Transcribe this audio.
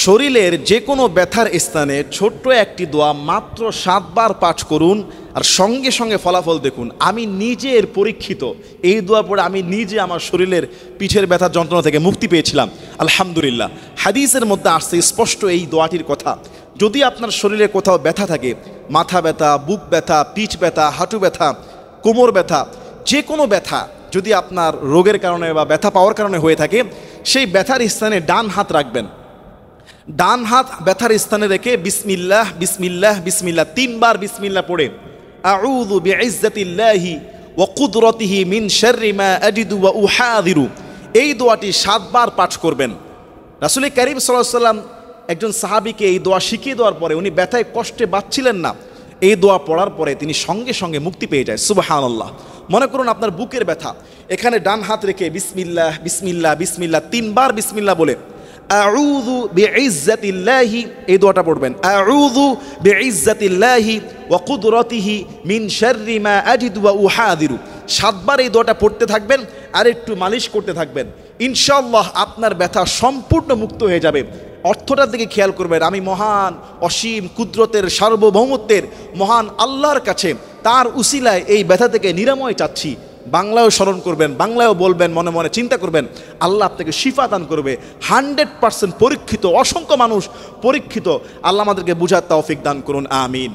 শরীরের যে কোনো ব্যথার স্থানে ছোট্ট একটি দোয়া মাত্র 7 বার পাঠ করুন, আর সঙ্গে সঙ্গে ফলাফল দেখুন। আমি নিজে এর পরীক্ষিত। এই দোয়া পড়ে আমি নিজে আমার শরীরের পিঠের ব্যথার যন্ত্রণা থেকে মুক্তি পেয়েছিলাম, আলহামদুলিল্লাহ। হাদিসের মধ্যে আসছে স্পষ্ট এই দোয়াটির কথা। যদি আপনার শরীরে কোথাও ব্যথা থাকে, মাথা ব্যথা, বুক ব্যথা, পিঠ ব্যথা, হাঁটু ব্যথা, কোমর ব্যথা, যে কোনো ব্যথা যদি আপনার রোগের কারণে বা ব্যথা পাওয়ার কারণে হয়ে থাকে, সেই ব্যথার স্থানে ডান হাত রাখবেন। ডান হাত ব্যথার স্থানে রেখে বিসমিল্লাহ বিসমিল্লাহ বিসমিল্লাহ 3 বার বিসমিল্লাহ পড়ে আউযু বিইজ্জাতিল্লাহি ওয়া কুদরতিহি মিন শাররি মা আজিদু ওয়া উহাযিরু, এই দোয়াটি 7 বার পাঠ করবেন। রাসূল কারীম সাল্লাল্লাহু আলাইহি ওয়াসাল্লাম একজন সাহাবীকে এই দোয়া শিখিয়ে দেওয়ার পরে উনি ব্যথায় কষ্টে বাঁচছিলেন না, এই দোয়া পড়ার পরে তিনি সঙ্গে সঙ্গে মুক্তি পেয়ে যায়। সুবহানাল্লাহ। মনে করুন আপনার বুকের ব্যথা, এখানে ডান হাত রেখে বিসমিল্লাহ বিসমিল্লাহ বিসমিল্লাহ 3 বার বিসমিল্লাহ বলে আউযু বিইজ্জাতিল্লাহি, এই দোয়াটা পড়বেন। আউযু বিইজ্জাতিল্লাহি ওয়া কুদরতিহি মিন শাররি মা আজিদু ওয়া উহাযিরু, 7 বার এই দোয়াটা পড়তে থাকবেন আর একটু মালিশ করতে থাকবেন। ইনশাআল্লাহ আপনার ব্যথা সম্পূর্ণ মুক্ত হয়ে যাবে। অর্থটার দিকে খেয়াল করবেন। আমি মহান অসীম কুদরতের সার্বভৌমত্বের মহান আল্লাহর কাছে তার উসিলায় এই ব্যথা থেকে নিরাময় চাচ্ছি। বাংলায়ও স্মরণ করবেন, বাংলায়ও বলবেন, মনে মনে চিন্তা করবেন, আল্লাহ আপনাকে শিফা দান করবে। 100% পরীক্ষিত, অসংখ্য মানুষ পরীক্ষিত। আল্লাহ আমাদেরকে বুঝার তৌফিক দান করুন, আমিন।